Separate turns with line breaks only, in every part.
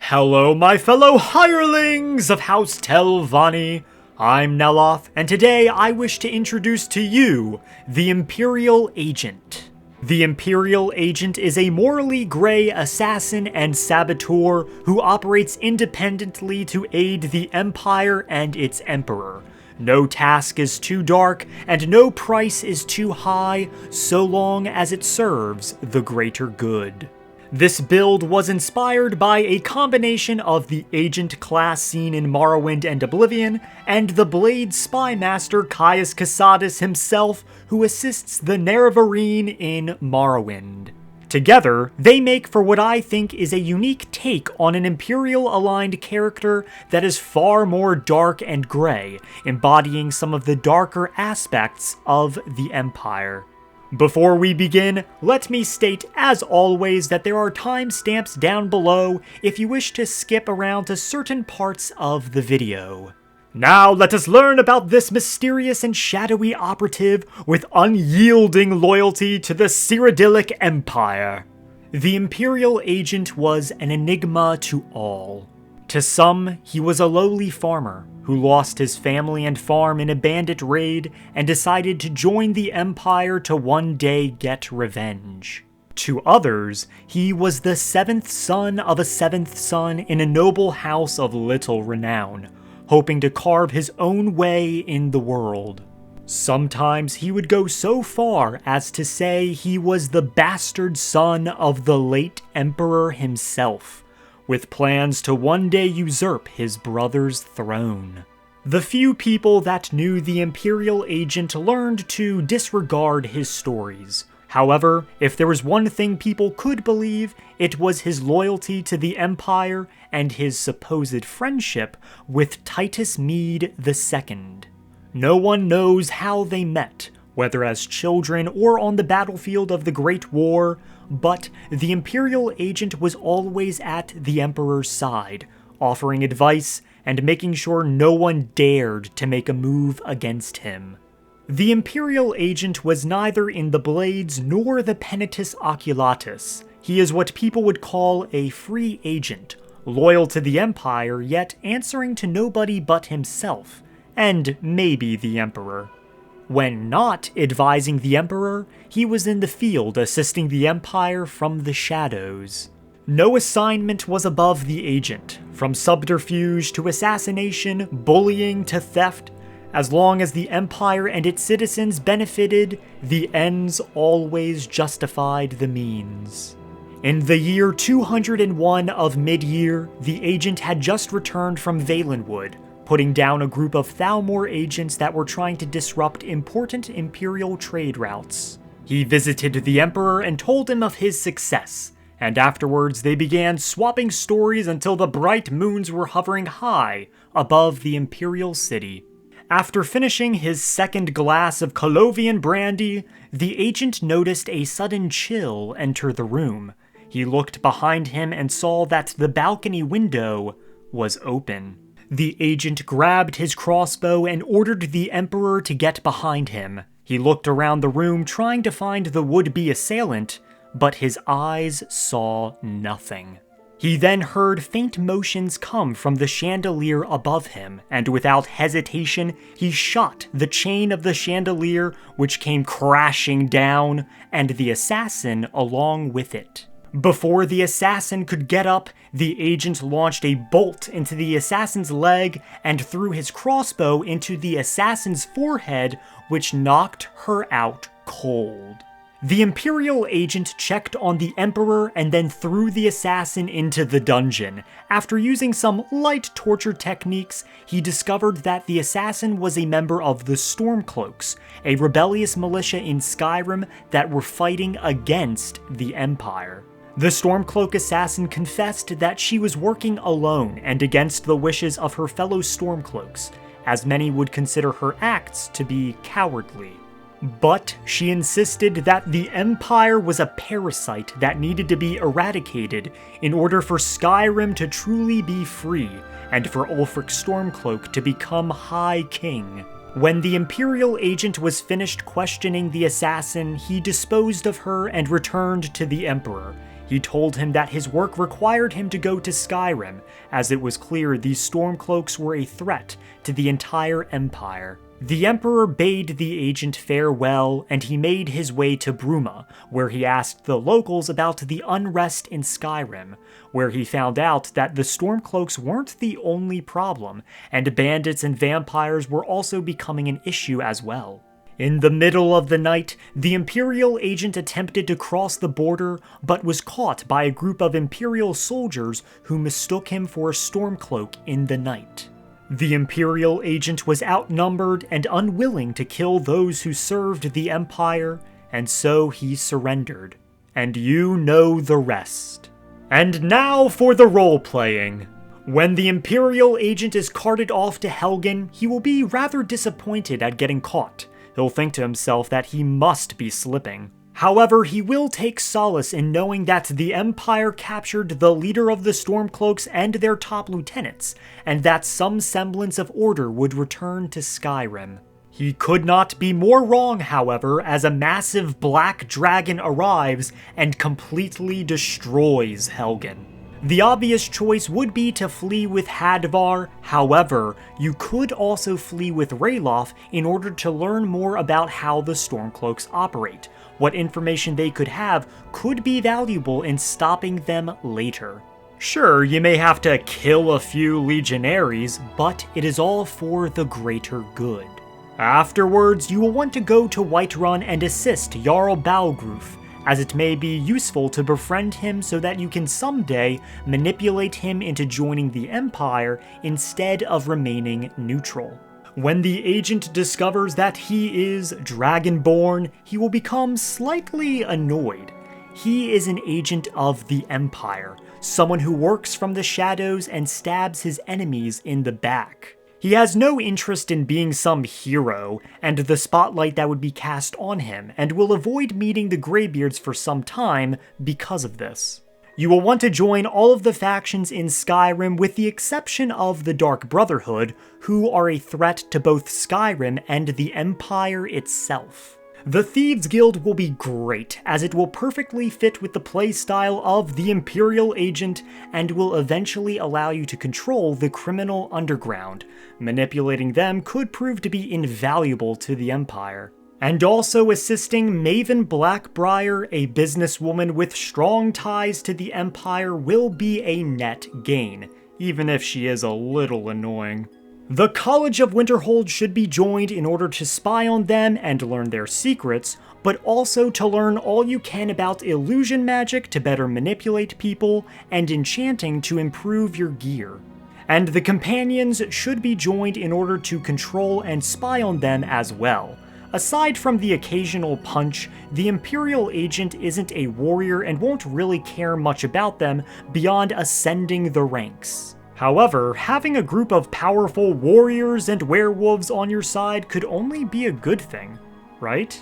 Hello, my fellow hirelings of House Telvanni. I'm Neloth, and today I wish to introduce to you the Imperial Agent. The Imperial Agent is a morally gray assassin and saboteur who operates independently to aid the Empire and its Emperor. No task is too dark, and no price is too high, so long as it serves the greater good. This build was inspired by a combination of the Agent class seen in Morrowind and Oblivion, and the Blade Spy Master Caius Casadus himself, who assists the Nerevarine in Morrowind. Together, they make for what I think is a unique take on an Imperial-aligned character that is far more dark and gray, embodying some of the darker aspects of the Empire. Before we begin, let me state as always that there are timestamps down below if you wish to skip around to certain parts of the video. Now let us learn about this mysterious and shadowy operative with unyielding loyalty to the Cyrodiilic Empire. The Imperial Agent was an enigma to all. To some, he was a lowly farmer who lost his family and farm in a bandit raid and decided to join the Empire to one day get revenge. To others, he was the seventh son of a seventh son in a noble house of little renown, hoping to carve his own way in the world. Sometimes he would go so far as to say he was the bastard son of the late Emperor himself, with plans to one day usurp his brother's throne. The few people that knew the Imperial Agent learned to disregard his stories. However, if there was one thing people could believe, it was his loyalty to the Empire and his supposed friendship with Titus Mede II. No one knows how they met, whether as children or on the battlefield of the Great War, but the Imperial Agent was always at the Emperor's side, offering advice and making sure no one dared to make a move against him. The Imperial Agent was neither in the Blades nor the Penitus Oculatus. He is what people would call a free agent, loyal to the Empire yet answering to nobody but himself, and maybe the Emperor. When not advising the Emperor, he was in the field assisting the Empire from the shadows. No assignment was above the Agent, from subterfuge to assassination, bullying to theft. As long as the Empire and its citizens benefited, the ends always justified the means. In the year 201 of Mid-Year, the Agent had just returned from Valenwood, putting down a group of Thalmor agents that were trying to disrupt important Imperial trade routes. He visited the Emperor and told him of his success, and afterwards they began swapping stories until the bright moons were hovering high above the Imperial city. After finishing his second glass of Colovian brandy, the Agent noticed a sudden chill enter the room. He looked behind him and saw that the balcony window was open. The Agent grabbed his crossbow and ordered the Emperor to get behind him. He looked around the room trying to find the would-be assailant, but his eyes saw nothing. He then heard faint motions come from the chandelier above him, and without hesitation, he shot the chain of the chandelier, which came crashing down, and the assassin along with it. Before the assassin could get up, the Agent launched a bolt into the assassin's leg and threw his crossbow into the assassin's forehead, which knocked her out cold. The Imperial Agent checked on the Emperor and then threw the assassin into the dungeon. After using some light torture techniques, he discovered that the assassin was a member of the Stormcloaks, a rebellious militia in Skyrim that were fighting against the Empire. The Stormcloak assassin confessed that she was working alone and against the wishes of her fellow Stormcloaks, as many would consider her acts to be cowardly. But she insisted that the Empire was a parasite that needed to be eradicated in order for Skyrim to truly be free, and for Ulfric Stormcloak to become High King. When the Imperial Agent was finished questioning the assassin, he disposed of her and returned to the Emperor. He told him that his work required him to go to Skyrim, as it was clear these Stormcloaks were a threat to the entire Empire. The Emperor bade the agent farewell, and he made his way to Bruma, where he asked the locals about the unrest in Skyrim, where he found out that the Stormcloaks weren't the only problem, and bandits and vampires were also becoming an issue as well. In the middle of the night, the Imperial Agent attempted to cross the border, but was caught by a group of Imperial soldiers who mistook him for a Stormcloak in the night. The Imperial Agent was outnumbered and unwilling to kill those who served the Empire, and so he surrendered. And you know the rest. And now for the role-playing. When the Imperial Agent is carted off to Helgen, he will be rather disappointed at getting caught. He'll think to himself that he must be slipping. However, he will take solace in knowing that the Empire captured the leader of the Stormcloaks and their top lieutenants, and that some semblance of order would return to Skyrim. He could not be more wrong, however, as a massive black dragon arrives and completely destroys Helgen. The obvious choice would be to flee with Hadvar. However, you could also flee with Ralof in order to learn more about how the Stormcloaks operate. What information they could have could be valuable in stopping them later. Sure, you may have to kill a few legionaries, but it is all for the greater good. Afterwards, you will want to go to Whiterun and assist Jarl Balgruf, as it may be useful to befriend him so that you can someday manipulate him into joining the Empire instead of remaining neutral. When the agent discovers that he is Dragonborn, he will become slightly annoyed. He is an agent of the Empire, someone who works from the shadows and stabs his enemies in the back. He has no interest in being some hero and the spotlight that would be cast on him, and will avoid meeting the Greybeards for some time because of this. You will want to join all of the factions in Skyrim with the exception of the Dark Brotherhood, who are a threat to both Skyrim and the Empire itself. The Thieves Guild will be great, as it will perfectly fit with the playstyle of the Imperial Agent and will eventually allow you to control the criminal underground. Manipulating them could prove to be invaluable to the Empire. And also assisting Maven Blackbriar, a businesswoman with strong ties to the Empire, will be a net gain, even if she is a little annoying. The College of Winterhold should be joined in order to spy on them and learn their secrets, but also to learn all you can about illusion magic to better manipulate people, and enchanting to improve your gear. And the Companions should be joined in order to control and spy on them as well. Aside from the occasional punch, the Imperial Agent isn't a warrior and won't really care much about them beyond ascending the ranks. However, having a group of powerful warriors and werewolves on your side could only be a good thing, right?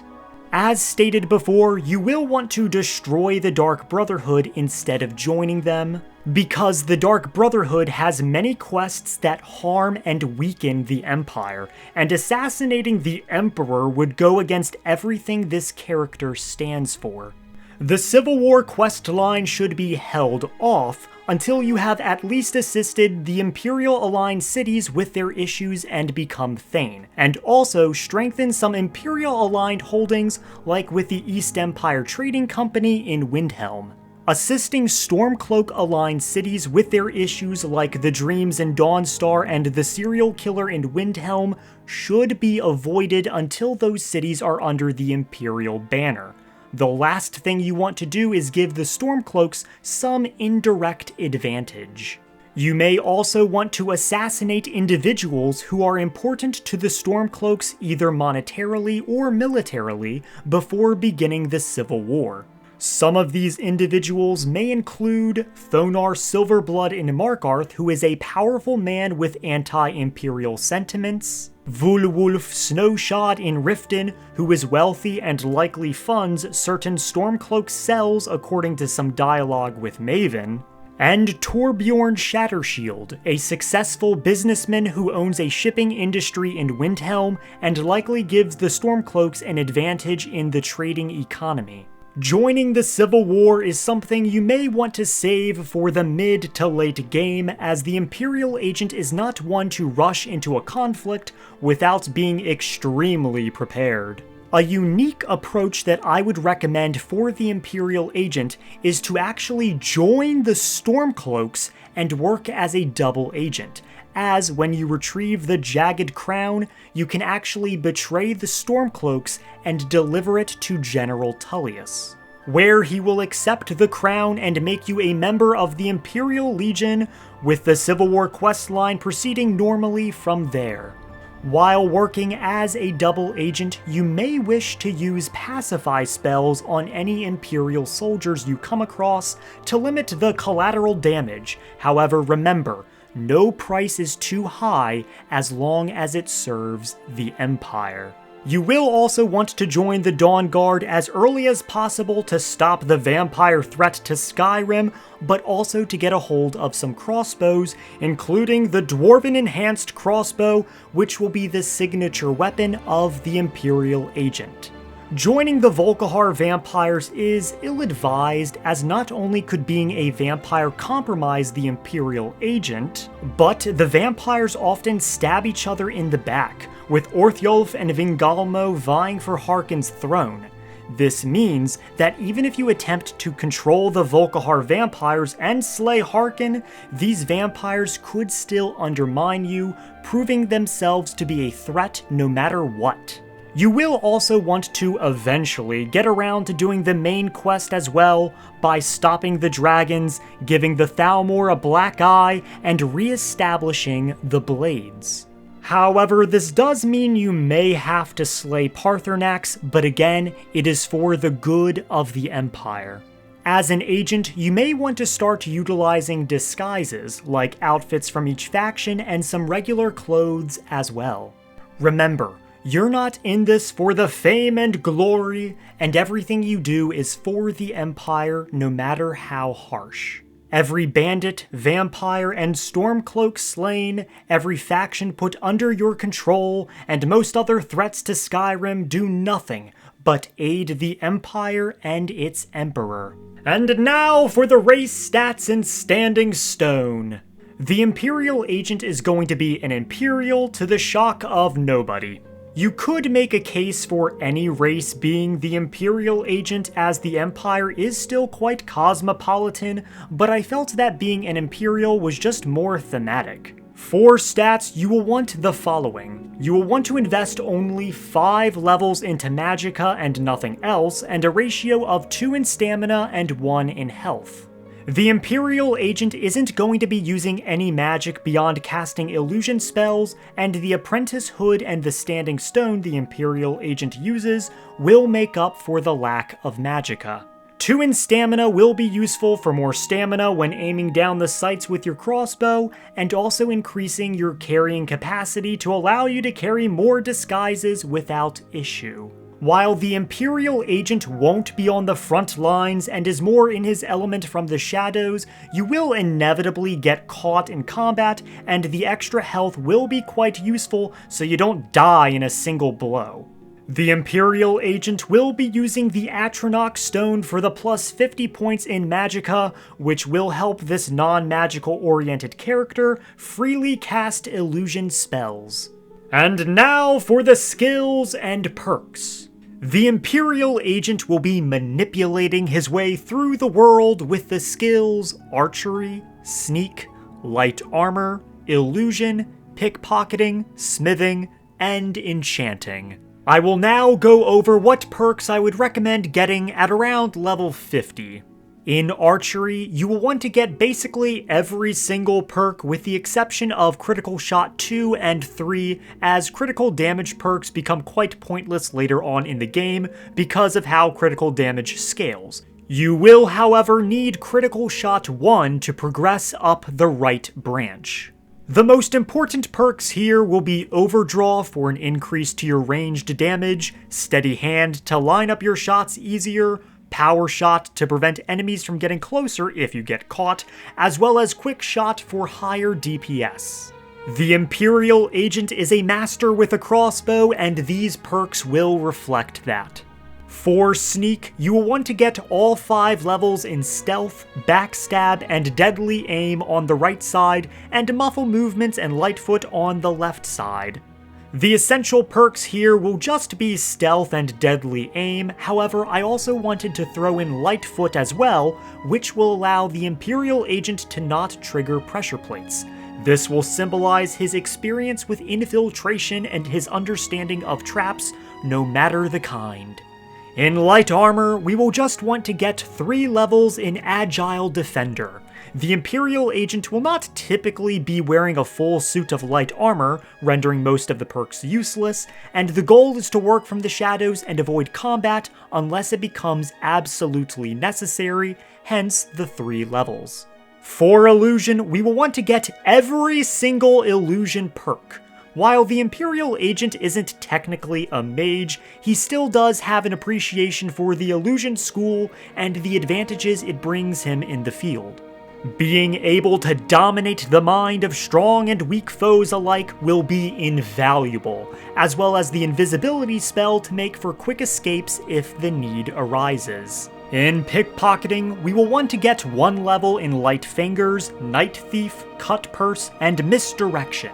As stated before, you will want to destroy the Dark Brotherhood instead of joining them, because the Dark Brotherhood has many quests that harm and weaken the Empire, and assassinating the Emperor would go against everything this character stands for. The Civil War questline should be held off until you have at least assisted the Imperial-aligned cities with their issues and become Thane, and also strengthen some Imperial-aligned holdings like with the East Empire Trading Company in Windhelm. Assisting Stormcloak-aligned cities with their issues like the Dreams in Dawnstar and the Serial Killer in Windhelm should be avoided until those cities are under the Imperial banner. The last thing you want to do is give the Stormcloaks some indirect advantage. You may also want to assassinate individuals who are important to the Stormcloaks either monetarily or militarily before beginning the Civil War. Some of these individuals may include Thonar Silverblood in Markarth, who is a powerful man with anti-imperial sentiments, Volwulf Snowshod in Riften, who is wealthy and likely funds certain Stormcloak cells according to some dialogue with Maven, and Torbjorn Shattershield, a successful businessman who owns a shipping industry in Windhelm and likely gives the Stormcloaks an advantage in the trading economy. Joining the Civil War is something you may want to save for the mid to late game, as the Imperial Agent is not one to rush into a conflict without being extremely prepared. A unique approach that I would recommend for the Imperial Agent is to actually join the Stormcloaks and work as a double agent, as when you retrieve the Jagged Crown, you can actually betray the Stormcloaks and deliver it to General Tullius, where he will accept the crown and make you a member of the Imperial Legion, with the Civil War questline proceeding normally from there. While working as a double agent, you may wish to use pacify spells on any Imperial soldiers you come across to limit the collateral damage. However, remember, no price is too high as long as it serves the Empire. You will also want to join the Dawn Guard as early as possible to stop the vampire threat to Skyrim, but also to get a hold of some crossbows, including the Dwarven Enhanced Crossbow, which will be the signature weapon of the Imperial Agent. Joining the Volkihar vampires is ill-advised, as not only could being a vampire compromise the Imperial Agent, but the vampires often stab each other in the back, with Orthiolf and Vingalmo vying for Harkon's throne. This means that even if you attempt to control the Volkihar vampires and slay Harkon, these vampires could still undermine you, proving themselves to be a threat no matter what. You will also want to eventually get around to doing the main quest as well, by stopping the dragons, giving the Thalmor a black eye, and re-establishing the Blades. However, this does mean you may have to slay Paarthurnax, but again, it is for the good of the Empire. As an agent, you may want to start utilizing disguises, like outfits from each faction and some regular clothes as well. Remember, you're not in this for the fame and glory, and everything you do is for the Empire, no matter how harsh. Every bandit, vampire, and stormcloak slain, every faction put under your control, and most other threats to Skyrim do nothing but aid the Empire and its Emperor. And now for the race stats in Standing Stone. The Imperial Agent is going to be an Imperial to the shock of nobody. You could make a case for any race being the Imperial Agent, as the Empire is still quite cosmopolitan, but I felt that being an Imperial was just more thematic. For stats, you will want the following. You will want to invest only 5 levels into Magicka and nothing else, and a ratio of 2 in stamina and 1 in health. The Imperial Agent isn't going to be using any magic beyond casting illusion spells, and the Apprentice Hood and the Standing Stone the Imperial Agent uses will make up for the lack of Magicka. 2 in stamina will be useful for more stamina when aiming down the sights with your crossbow, and also increasing your carrying capacity to allow you to carry more disguises without issue. While the Imperial Agent won't be on the front lines and is more in his element from the shadows, you will inevitably get caught in combat, and the extra health will be quite useful so you don't die in a single blow. The Imperial Agent will be using the Atronach Stone for the plus 50 points in Magicka, which will help this non-magical oriented character freely cast illusion spells. And now for the skills and perks. The Imperial Agent will be manipulating his way through the world with the skills Archery, Sneak, Light Armor, Illusion, Pickpocketing, Smithing, and Enchanting. I will now go over what perks I would recommend getting at around level 50. In Archery, you will want to get basically every single perk with the exception of Critical Shot 2 and 3, as critical damage perks become quite pointless later on in the game because of how critical damage scales. You will, however, need Critical Shot 1 to progress up the right branch. The most important perks here will be Overdraw for an increase to your ranged damage, Steady Hand to line up your shots easier, Power Shot to prevent enemies from getting closer if you get caught, as well as Quick Shot for higher DPS. The Imperial Agent is a master with a crossbow, and these perks will reflect that. For Sneak, you will want to get all 5 levels in Stealth, Backstab, and Deadly Aim on the right side, and Muffle Movements and Lightfoot on the left side. The essential perks here will just be Stealth and Deadly Aim, however I also wanted to throw in Lightfoot as well, which will allow the Imperial Agent to not trigger pressure plates. This will symbolize his experience with infiltration and his understanding of traps, no matter the kind. In Light Armor, we will just want to get 3 levels in Agile Defender. The Imperial Agent will not typically be wearing a full suit of light armor, rendering most of the perks useless, and the goal is to work from the shadows and avoid combat unless it becomes absolutely necessary, hence the 3 levels. For Illusion, we will want to get every single Illusion perk. While the Imperial Agent isn't technically a mage, he still does have an appreciation for the Illusion School and the advantages it brings him in the field. Being able to dominate the mind of strong and weak foes alike will be invaluable, as well as the invisibility spell to make for quick escapes if the need arises. In Pickpocketing, we will want to get 1 level in Light Fingers, Night Thief, Cut Purse, and Misdirection.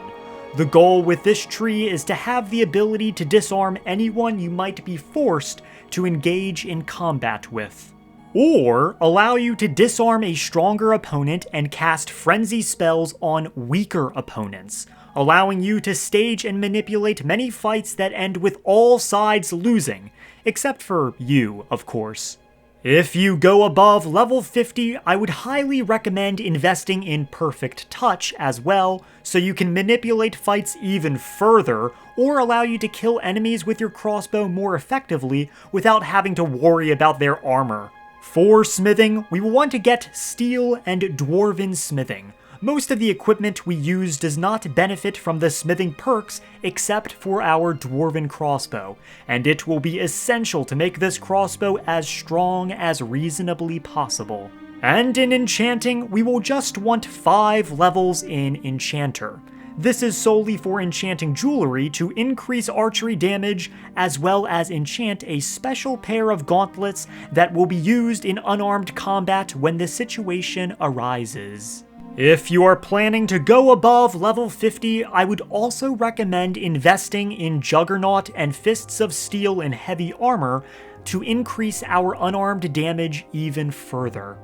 The goal with this tree is to have the ability to disarm anyone you might be forced to engage in combat with, or allow you to disarm a stronger opponent and cast frenzy spells on weaker opponents, allowing you to stage and manipulate many fights that end with all sides losing, except for you, of course. If you go above level 50, I would highly recommend investing in Perfect Touch as well, so you can manipulate fights even further, or allow you to kill enemies with your crossbow more effectively without having to worry about their armor. For Smithing, we will want to get Steel and Dwarven Smithing. Most of the equipment we use does not benefit from the smithing perks except for our Dwarven crossbow, and it will be essential to make this crossbow as strong as reasonably possible. And in Enchanting, we will just want 5 levels in Enchanter. This is solely for enchanting jewelry to increase archery damage, as well as enchant a special pair of gauntlets that will be used in unarmed combat when the situation arises. If you are planning to go above level 50, I would also recommend investing in Juggernaut and Fists of Steel in heavy armor to increase our unarmed damage even further.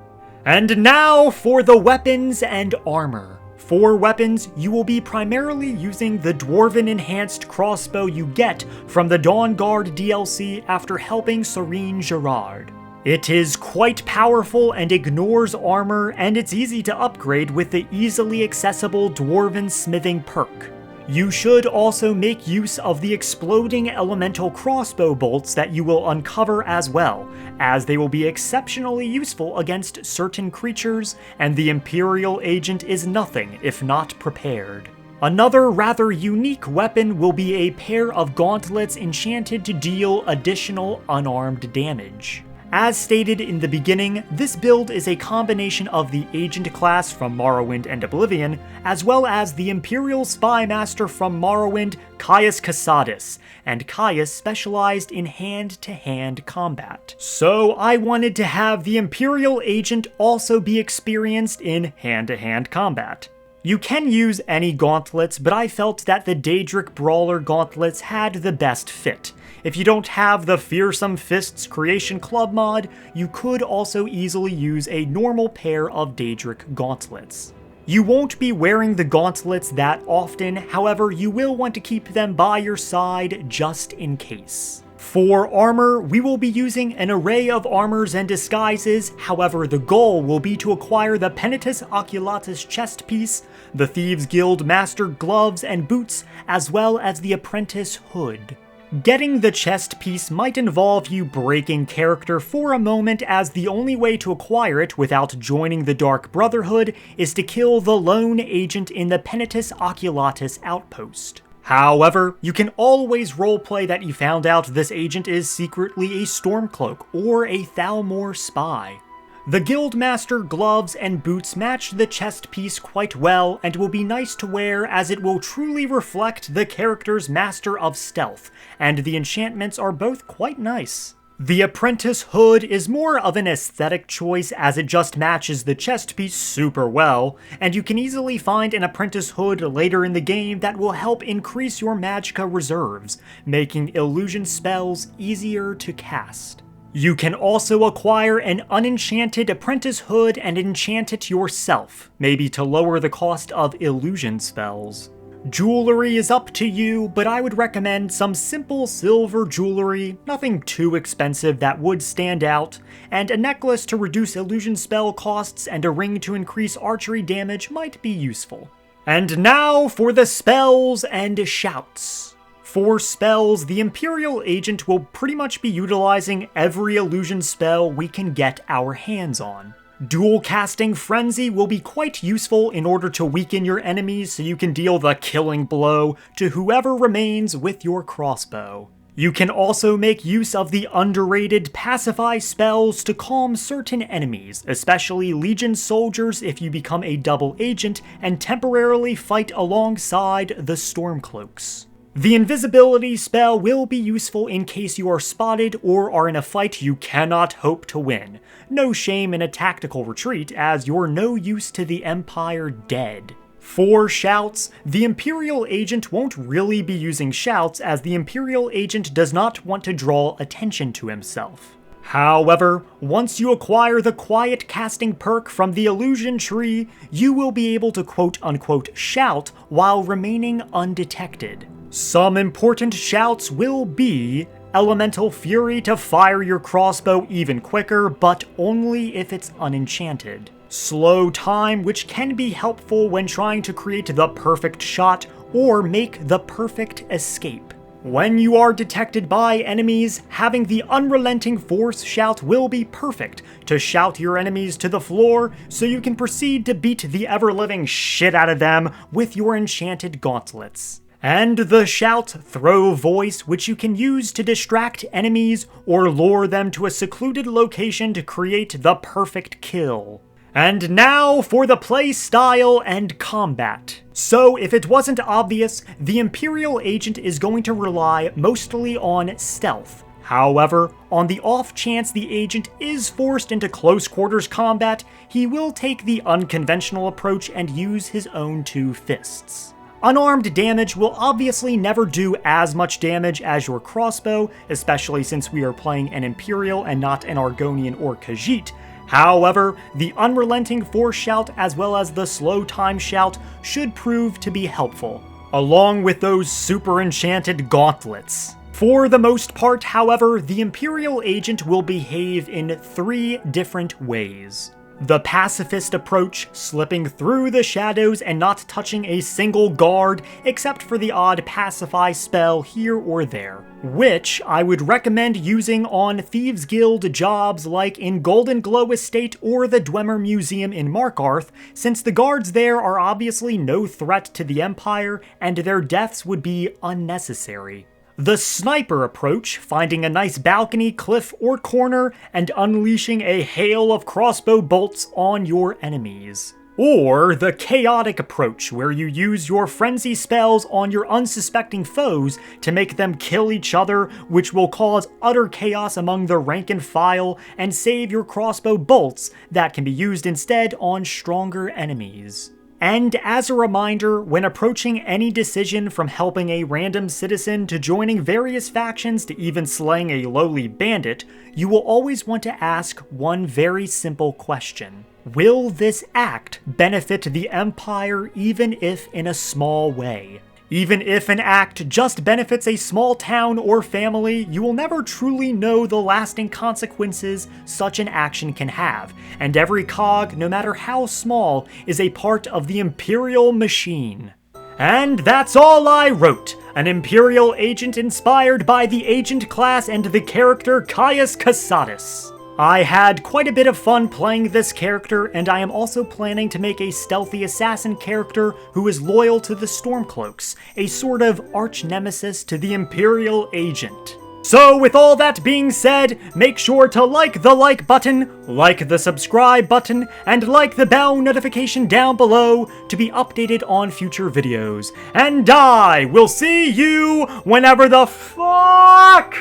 And now for the weapons and armor. For weapons, you will be primarily using the Dwarven Enhanced crossbow you get from the Dawn Guard DLC after helping Serene Gerard. It is quite powerful and ignores armor, and it's easy to upgrade with the easily accessible Dwarven Smithing perk. You should also make use of the exploding elemental crossbow bolts that you will uncover as well, as they will be exceptionally useful against certain creatures, and the Imperial Agent is nothing if not prepared. Another rather unique weapon will be a pair of gauntlets enchanted to deal additional unarmed damage. As stated in the beginning, this build is a combination of the Agent class from Morrowind and Oblivion, as well as the Imperial Spy Master from Morrowind, Caius Casadus, and Caius specialized in hand-to-hand combat. So I wanted to have the Imperial Agent also be experienced in hand-to-hand combat. You can use any gauntlets, but I felt that the Daedric Brawler gauntlets had the best fit. If you don't have the Fearsome Fists Creation Club mod, you could also easily use a normal pair of Daedric gauntlets. You won't be wearing the gauntlets that often, however, you will want to keep them by your side just in case. For armor, we will be using an array of armors and disguises, however the goal will be to acquire the Penitus Oculatus chest piece, the Thieves Guild Master gloves and boots, as well as the Apprentice hood. Getting the chest piece might involve you breaking character for a moment, as the only way to acquire it without joining the Dark Brotherhood is to kill the lone agent in the Penitus Oculatus outpost. However, you can always roleplay that you found out this agent is secretly a Stormcloak or a Thalmor spy. The Guildmaster gloves and boots match the chest piece quite well and will be nice to wear, as it will truly reflect the character's Master of Stealth, and the enchantments are both quite nice. The Apprentice Hood is more of an aesthetic choice as it just matches the chest piece super well, and you can easily find an Apprentice Hood later in the game that will help increase your magicka reserves, making illusion spells easier to cast. You can also acquire an unenchanted Apprentice Hood and enchant it yourself, maybe to lower the cost of illusion spells. Jewelry is up to you, but I would recommend some simple silver jewelry, nothing too expensive that would stand out, and a necklace to reduce illusion spell costs and a ring to increase archery damage might be useful. And now for the spells and shouts. For spells, the Imperial Agent will pretty much be utilizing every illusion spell we can get our hands on. Dual casting Frenzy will be quite useful in order to weaken your enemies so you can deal the killing blow to whoever remains with your crossbow. You can also make use of the underrated Pacify spells to calm certain enemies, especially Legion soldiers if you become a double agent and temporarily fight alongside the Stormcloaks. The invisibility spell will be useful in case you are spotted or are in a fight you cannot hope to win. No shame in a tactical retreat, as you're no use to the Empire dead. For shouts, the Imperial Agent won't really be using shouts, as the Imperial Agent does not want to draw attention to himself. However, once you acquire the Quiet Casting perk from the Illusion Tree, you will be able to quote-unquote shout while remaining undetected. Some important shouts will be Elemental Fury to fire your crossbow even quicker, but only if it's unenchanted. Slow Time, which can be helpful when trying to create the perfect shot or make the perfect escape. When you are detected by enemies, having the Unrelenting Force shout will be perfect to shout your enemies to the floor so you can proceed to beat the ever-living shit out of them with your enchanted gauntlets. And the shout Throw Voice, which you can use to distract enemies or lure them to a secluded location to create the perfect kill. And now for the playstyle and combat. So if it wasn't obvious, the Imperial Agent is going to rely mostly on stealth. However, on the off chance the agent is forced into close quarters combat, he will take the unconventional approach and use his own two fists. Unarmed damage will obviously never do as much damage as your crossbow, especially since we are playing an Imperial and not an Argonian or Khajiit. However, the Unrelenting Force shout as well as the Slow Time shout should prove to be helpful, along with those super enchanted gauntlets. For the most part, however, the Imperial Agent will behave in 3 different ways. The pacifist approach, slipping through the shadows and not touching a single guard except for the odd pacify spell here or there, which I would recommend using on Thieves Guild jobs like in Golden Glow Estate or the Dwemer Museum in Markarth, since the guards there are obviously no threat to the Empire and their deaths would be unnecessary. The sniper approach, finding a nice balcony, cliff, or corner, and unleashing a hail of crossbow bolts on your enemies. Or the chaotic approach, where you use your frenzy spells on your unsuspecting foes to make them kill each other, which will cause utter chaos among the rank and file, and save your crossbow bolts that can be used instead on stronger enemies. And as a reminder, when approaching any decision from helping a random citizen to joining various factions to even slaying a lowly bandit, you will always want to ask one very simple question. Will this act benefit the Empire even if in a small way? Even if an act just benefits a small town or family, you will never truly know the lasting consequences such an action can have, and every cog, no matter how small, is a part of the Imperial machine. And that's all I wrote! An Imperial Agent inspired by the Agent class and the character Caius Cassatus. I had quite a bit of fun playing this character, and I am also planning to make a stealthy assassin character who is loyal to the Stormcloaks, a sort of arch-nemesis to the Imperial Agent. So with all that being said, make sure to like the like button, like the subscribe button, and like the bell notification down below to be updated on future videos. And I will see you whenever the fuck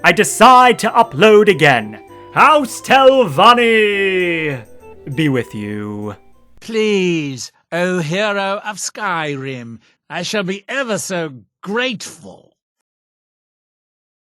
I decide to upload again. House Telvanni be with you.
Please, O hero of Skyrim, I shall be ever so grateful.